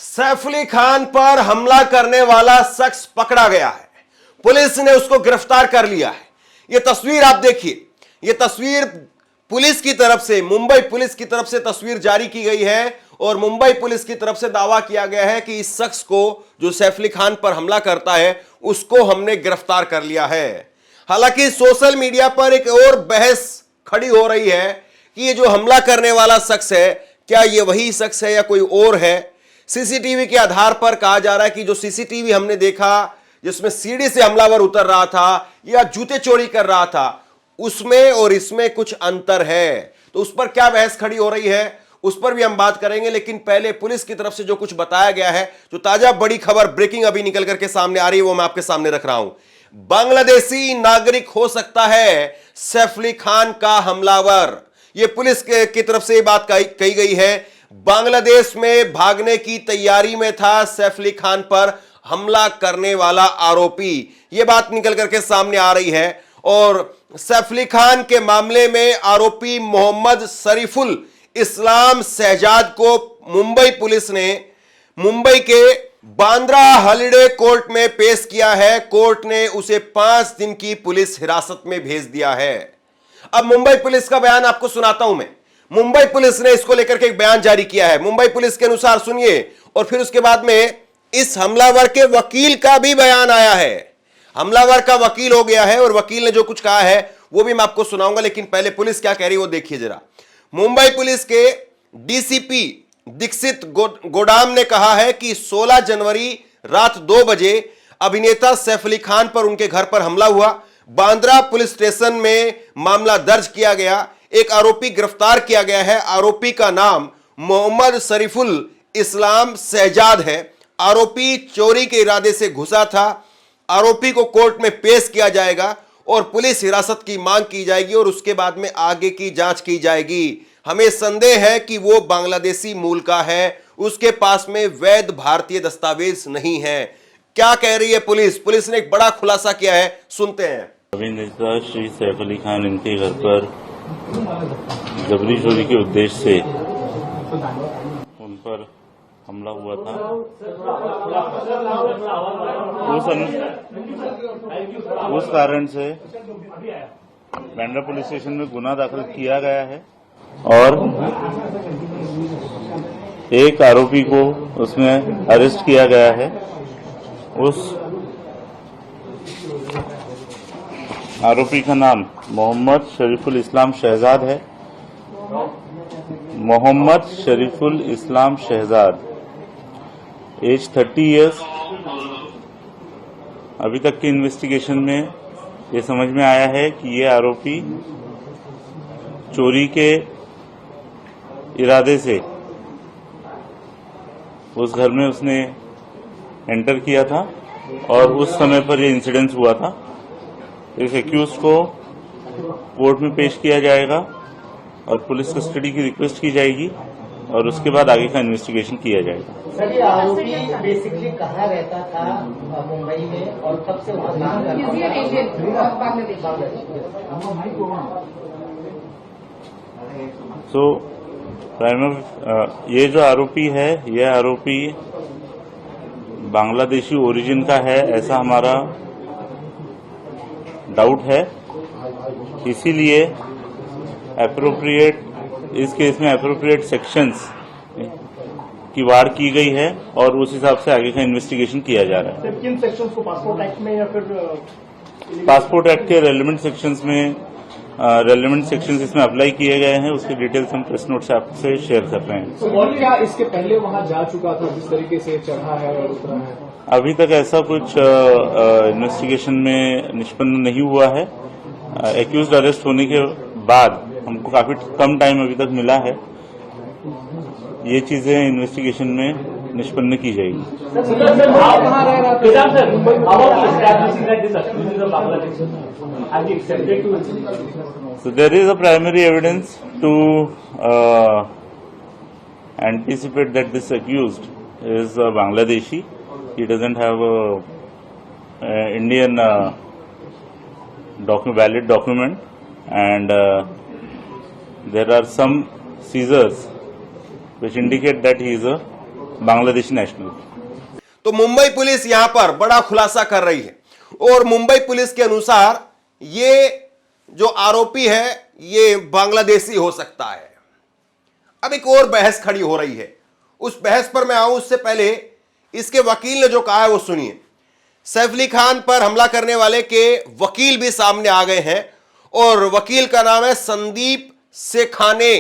सैफ अली खान पर हमला करने वाला शख्स पकड़ा गया है। पुलिस ने उसको गिरफ्तार कर लिया है। यह तस्वीर आप देखिए, यह तस्वीर पुलिस की तरफ से, मुंबई पुलिस की तरफ से तस्वीर जारी की गई है और मुंबई पुलिस की तरफ से दावा किया गया है कि इस शख्स को, जो सैफ अली खान पर हमला करता है, उसको हमने गिरफ्तार कर लिया है। हालांकि सोशल मीडिया पर एक और बहस खड़ी हो रही है कि ये जो हमला करने वाला शख्स है, क्या ये वही शख्स है या कोई और है। सीसीटीवी के आधार पर कहा जा रहा है कि जो सीसीटीवी हमने देखा जिसमें सीढ़ी से हमलावर उतर रहा था या जूते चोरी कर रहा था, उसमें और इसमें कुछ अंतर है। तो उस पर क्या बहस खड़ी हो रही है, उस पर भी हम बात करेंगे। लेकिन पहले पुलिस की तरफ से जो कुछ बताया गया है, जो ताजा बड़ी खबर ब्रेकिंग अभी निकल करके सामने आ रही है, वो मैं आपके सामने रख रहा हूं। बांग्लादेशी नागरिक हो सकता है सैफ अली खान का हमलावर, यह पुलिस की तरफ से बात कही गई है। बांग्लादेश में भागने की तैयारी में था सैफ अली खान पर हमला करने वाला आरोपी, यह बात निकल करके सामने आ रही है। और सैफ अली खान के मामले में आरोपी मोहम्मद शरीफुल इस्लाम शहजाद को मुंबई पुलिस ने मुंबई के बांद्रा हॉलिडे कोर्ट में पेश किया है। कोर्ट ने उसे 5 दिन की पुलिस हिरासत में भेज दिया है। अब मुंबई पुलिस का बयान आपको सुनाता हूं मैं। मुंबई पुलिस ने इसको लेकर के एक बयान जारी किया है। मुंबई पुलिस के अनुसार सुनिए, और फिर उसके बाद में इस हमलावर के वकील का भी बयान आया है। हमलावर का वकील हो गया है और वकील ने जो कुछ कहा है वो भी मैं आपको सुनाऊंगा। लेकिन पहले पुलिस क्या कह रही है वो देखिए जरा। मुंबई पुलिस के डीसीपी दीक्षित गोडाम ने कहा है कि 16 जनवरी रात 2 बजे अभिनेता सैफ अली खान पर उनके घर पर हमला हुआ। बांद्रा पुलिस स्टेशन में मामला दर्ज किया गया। एक आरोपी गिरफ्तार किया गया है। आरोपी का नाम मोहम्मद शरीफुल इस्लाम शहजाद है। आरोपी चोरी के इरादे से घुसा था। आरोपी को कोर्ट में पेश किया जाएगा और पुलिस हिरासत की मांग की जाएगी और उसके बाद में आगे की जांच की जाएगी। हमें संदेह है कि वो बांग्लादेशी मूल का है, उसके पास में वैध भारतीय दस्तावेज नहीं है। क्या कह रही है पुलिस? पुलिस ने एक बड़ा खुलासा किया है, सुनते हैं। अभिनेता श्री सैफ अली खान इनके घर पर जबरी चोरी के उद्देश्य से उन पर हमला हुआ था। उस कारण से बांद्रा पुलिस स्टेशन में गुना दाखिल किया गया है और एक आरोपी को उसमें अरेस्ट किया गया है। उस आरोपी का नाम मोहम्मद शरीफुल इस्लाम शहजाद है। मोहम्मद शरीफुल इस्लाम शहजाद, एज 30 इयर्स। अभी तक की इन्वेस्टिगेशन में ये समझ में आया है कि ये आरोपी चोरी के इरादे से उस घर में उसने एंटर किया था और उस समय पर ये इंसिडेंस हुआ था। इस एक्यूज को कोर्ट में पेश किया जाएगा और पुलिस कस्टडी की रिक्वेस्ट की जाएगी और उसके बाद आगे का इन्वेस्टिगेशन किया जाएगा। सर, ये आरोपी बेसिकली कहाँ रहता था मुंबई में और कब से वहाँ काम करता था? ये जो आरोपी है, यह आरोपी बांग्लादेशी ओरिजिन का है, ऐसा हमारा डाउट है। इसीलिए एप्रोप्रिएट, इस केस में एप्रोप्रिएट सेक्शंस की वार की गई है और उस हिसाब से आगे का इन्वेस्टिगेशन किया जा रहा है। किन सेक्शंस को, पासपोर्ट एक्ट में या फिर पासपोर्ट एक्ट के रेलेवेंट सेक्शंस में रेलेवेंट सेक्शंस इसमें अप्लाई किए गए हैं। उसकी डिटेल्स हम प्रेस नोट से आपसे शेयर कर रहे हैं। तो और क्या इसके पहले वहां जा चुका था, जिस तरीके से चढ़ा है और उतरा है? अभी तक ऐसा कुछ इन्वेस्टिगेशन में निष्पन्न नहीं हुआ है। एक्यूज्ड अरेस्ट होने के बाद हमको काफी कम टाइम अभी तक मिला है। ये चीजें इन्वेस्टिगेशन में निष्पन्न की जाएगी। So there is a primary evidence to anticipate that this accused is Bangladeshi. He doesn't have a Indian valid document, and there are some seizures which indicate that he is a Bangladeshi nationality. तो Mumbai police यहां पर बड़ा खुलासा कर रही है और Mumbai police के अनुसार ये जो आरोपी है ये बांग्लादेशी हो सकता है। अब एक और बहस खड़ी हो रही है, उस बहस पर मैं आऊं उससे पहले इसके वकील ने जो कहा है वो सुनिए। सैफ अली खान पर हमला करने वाले के वकील भी सामने आ गए हैं और वकील का नाम है संदीप सेखाने।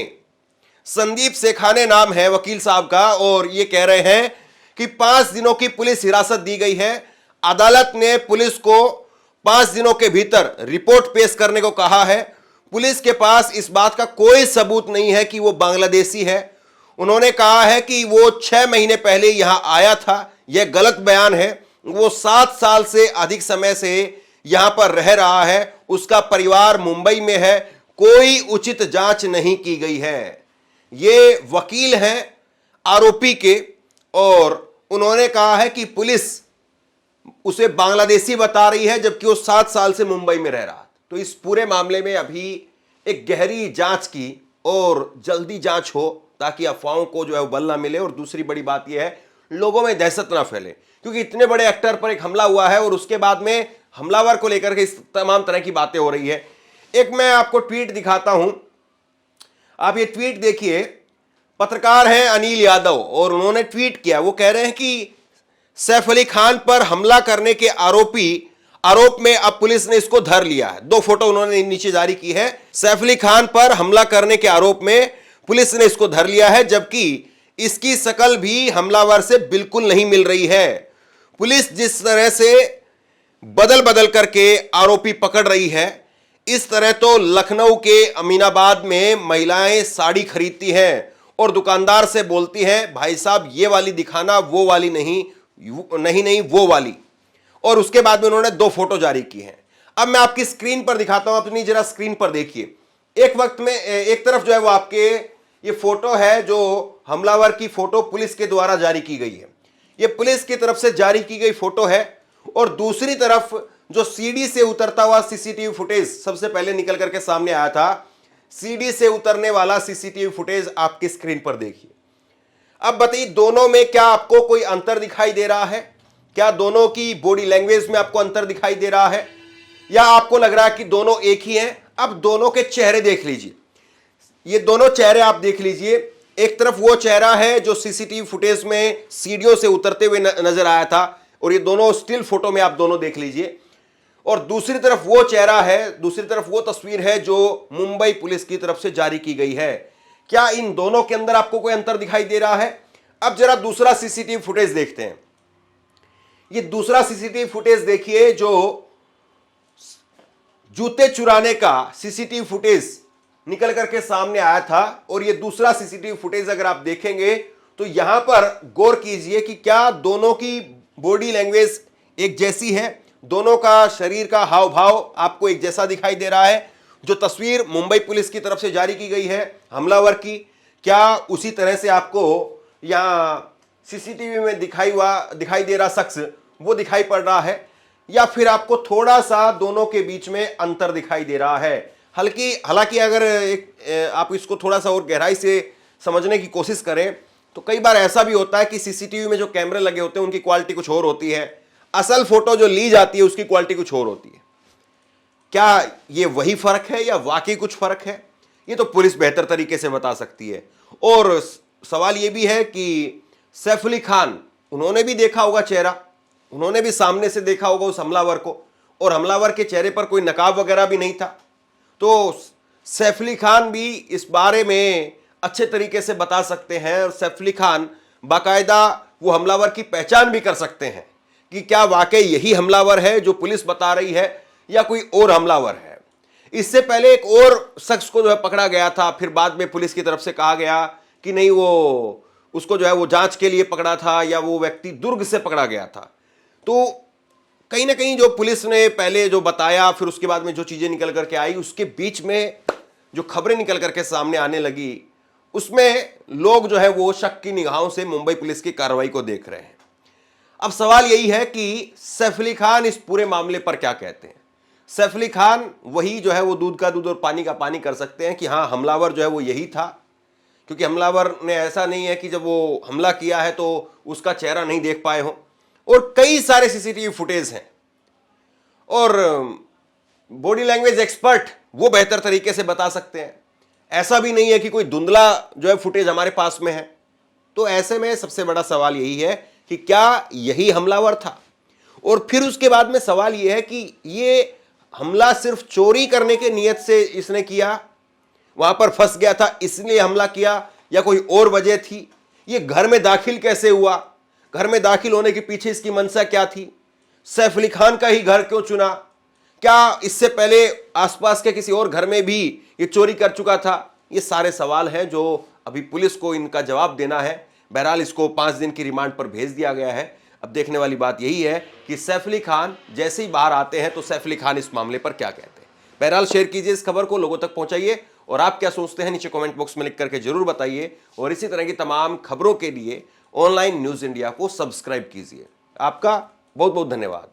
संदीप सेखाने नाम है वकील साहब का और ये कह रहे हैं कि 5 दिनों की पुलिस हिरासत दी गई है। अदालत ने पुलिस को 5 दिनों के भीतर रिपोर्ट पेश करने को कहा है। पुलिस के पास इस बात का कोई सबूत नहीं है कि वो बांग्लादेशी है। उन्होंने कहा है कि वो 6 महीने पहले यहां आया था। यह गलत बयान है। वो 7 साल से अधिक समय से यहां पर रह रहा है। उसका परिवार मुंबई में है। कोई उचित जांच नहीं की गई है। ये वकील हैं आरोपी के और उन्होंने कहा है कि पुलिस उसे बांग्लादेशी बता रही है जबकि वो 7 साल से मुंबई में रह रहा। तो इस पूरे मामले में अभी एक गहरी जांच की और जल्दी जांच हो ताकि अफवाहों को जो है वो बल ना मिले। और दूसरी बड़ी बात यह है लोगों में दहशत ना फैले, क्योंकि इतने बड़े एक्टर पर एक हमला हुआ है और उसके बाद में हमलावर को लेकर के इस तमाम तरह की बातें हो रही है। एक मैं आपको ट्वीट दिखाता हूं, आप ये ट्वीट देखिए। पत्रकार हैं अनिल यादव और उन्होंने ट्वीट किया। वो कह रहे हैं कि सैफ अली खान पर हमला करने के आरोप में अब पुलिस ने इसको धर लिया है। 2 फोटो उन्होंने नीचे जारी की है। सैफ अली खान पर हमला करने के आरोप में पुलिस ने इसको धर लिया है जबकि इसकी शकल भी हमलावर से बिल्कुल नहीं मिल रही है। पुलिस जिस तरह से बदल बदल करके आरोपी पकड़ रही है, इस तरह तो लखनऊ के अमीनाबाद में महिलाएं साड़ी खरीदती हैं और दुकानदार से बोलती हैं भाई साहब ये वाली दिखाना, वो वाली नहीं वो वाली। और उसके बाद में उन्होंने 2 फोटो जारी की हैं। अब मैं आपकी स्क्रीन पर दिखाता हूं, अपनी जरा स्क्रीन पर देखिए। एक वक्त में एक तरफ जो है वो आपके ये फोटो है जो हमलावर की फोटो पुलिस के द्वारा जारी की गई है। ये पुलिस की तरफ से जारी की गई फोटो है और दूसरी तरफ जो सीढ़ी से उतरता हुआ सीसीटीवी फुटेज सबसे पहले निकल करके सामने आया था, सीढ़ी से उतरने वाला सीसीटीवी फुटेज आपकी स्क्रीन पर देखिए। अब बताइए दोनों में क्या आपको कोई अंतर दिखाई दे रहा है? क्या दोनों की बॉडी लैंग्वेज में आपको अंतर दिखाई दे रहा है या आपको लग रहा है कि दोनों एक ही हैं? अब दोनों के चेहरे देख लीजिए। ये दोनों चेहरे आप देख लीजिए। एक तरफ वो चेहरा है जो सीसीटीवी फुटेज में सीढ़ियों से उतरते हुए नजर आया था और ये दोनों स्टिल फोटो में आप दोनों देख लीजिए। और दूसरी तरफ वो चेहरा है, दूसरी तरफ वो तस्वीर है जो मुंबई पुलिस की तरफ से जारी की गई है। क्या इन दोनों के अंदर आपको कोई अंतर दिखाई दे रहा है? अब जरा दूसरा सीसीटीवी फुटेज देखते हैं। ये दूसरा सीसीटीवी फुटेज देखिए जो जूते चुराने का सीसीटीवी फुटेज निकल करके सामने आया था। और ये दूसरा सीसीटीवी फुटेज अगर आप देखेंगे तो यहां पर गौर कीजिए कि क्या दोनों की बॉडी लैंग्वेज एक जैसी है, दोनों का शरीर का हाव भाव आपको एक जैसा दिखाई दे रहा है। जो तस्वीर मुंबई पुलिस की तरफ से जारी की गई है हमलावर की, क्या उसी तरह से आपको यहां सीसीटीवी में दिखाई दे रहा शख्स वो दिखाई पड़ रहा है या फिर आपको थोड़ा सा दोनों के बीच में अंतर दिखाई दे रहा है? हालांकि अगर आप इसको थोड़ा सा और गहराई से समझने की कोशिश करें तो कई बार ऐसा भी होता है कि सीसीटीवी में जो कैमरे लगे होते हैं उनकी क्वालिटी कुछ और होती है, असल फोटो जो ली जाती है उसकी क्वालिटी कुछ और होती है। क्या ये वही फर्क है या वाकई कुछ फर्क है? ये तो पुलिस बेहतर तरीके से बता सकती है। और सवाल ये भी है कि सैफ अली खान, उन्होंने भी देखा होगा चेहरा, उन्होंने भी सामने से देखा होगा उस हमलावर को और हमलावर के चेहरे पर कोई नकाब वगैरह भी नहीं था। तो सैफ अली खान भी इस बारे में अच्छे तरीके से बता सकते हैं और सैफ अली खान बाकायदा वो हमलावर की पहचान भी कर सकते हैं कि क्या वाकई यही हमलावर है जो पुलिस बता रही है या कोई और हमलावर है। इससे पहले एक और शख्स को जो है पकड़ा गया था, फिर बाद में पुलिस की तरफ से कहा गया कि नहीं वो उसको जो है वो जांच के लिए पकड़ा था या वो व्यक्ति दुर्ग से पकड़ा गया था। तो कहीं ना कहीं जो पुलिस ने पहले जो बताया फिर उसके बाद में जो चीजें निकल करके आई उसके बीच में जो खबरें निकल करके सामने आने लगी उसमें लोग जो है वो शक की निगाहों से मुंबई पुलिस की कार्रवाई को देख रहे हैं। अब सवाल यही है कि सैफ अली खान इस पूरे मामले पर क्या कहते हैं। सैफ अली खान वही जो है वो दूध का दूध और पानी का पानी कर सकते हैं कि हाँ हमलावर जो है वो यही था, क्योंकि हमलावर ने ऐसा नहीं है कि जब वो हमला किया है तो उसका चेहरा नहीं देख पाए हो, और कई सारे सीसीटीवी फुटेज हैं, और बॉडी लैंग्वेज एक्सपर्ट वो बेहतर तरीके से बता सकते हैं। ऐसा भी नहीं है कि कोई धुंधला जो है फुटेज हमारे पास में है। तो ऐसे में सबसे बड़ा सवाल यही है कि क्या यही हमलावर था? और फिर उसके बाद में सवाल यह है कि ये हमला सिर्फ चोरी करने के नियत से इसने किया, वहां पर फंस गया था इसलिए हमला किया, या कोई और वजह थी? ये घर में दाखिल कैसे हुआ? घर में दाखिल होने के पीछे इसकी मंशा क्या थी? सैफ अली खान का ही घर क्यों चुना? क्या इससे पहले आसपास के किसी और घर में भी ये चोरी कर चुका था? ये सारे सवाल हैं जो अभी पुलिस को इनका जवाब देना है। बहरहाल इसको 5 दिन की रिमांड पर भेज दिया गया है। अब देखने वाली बात यही है कि सैफ अली खान जैसे ही बाहर आते हैं तो सैफ अली खान इस मामले पर क्या कहते हैं। बहरहाल शेयर कीजिए इस खबर को, लोगों तक पहुंचाइए, और आप क्या सोचते हैं नीचे कमेंट बॉक्स में लिख करके जरूर बताइए। और इसी तरह की तमाम खबरों के लिए ऑनलाइन न्यूज इंडिया को सब्सक्राइब कीजिए। आपका बहुत बहुत धन्यवाद।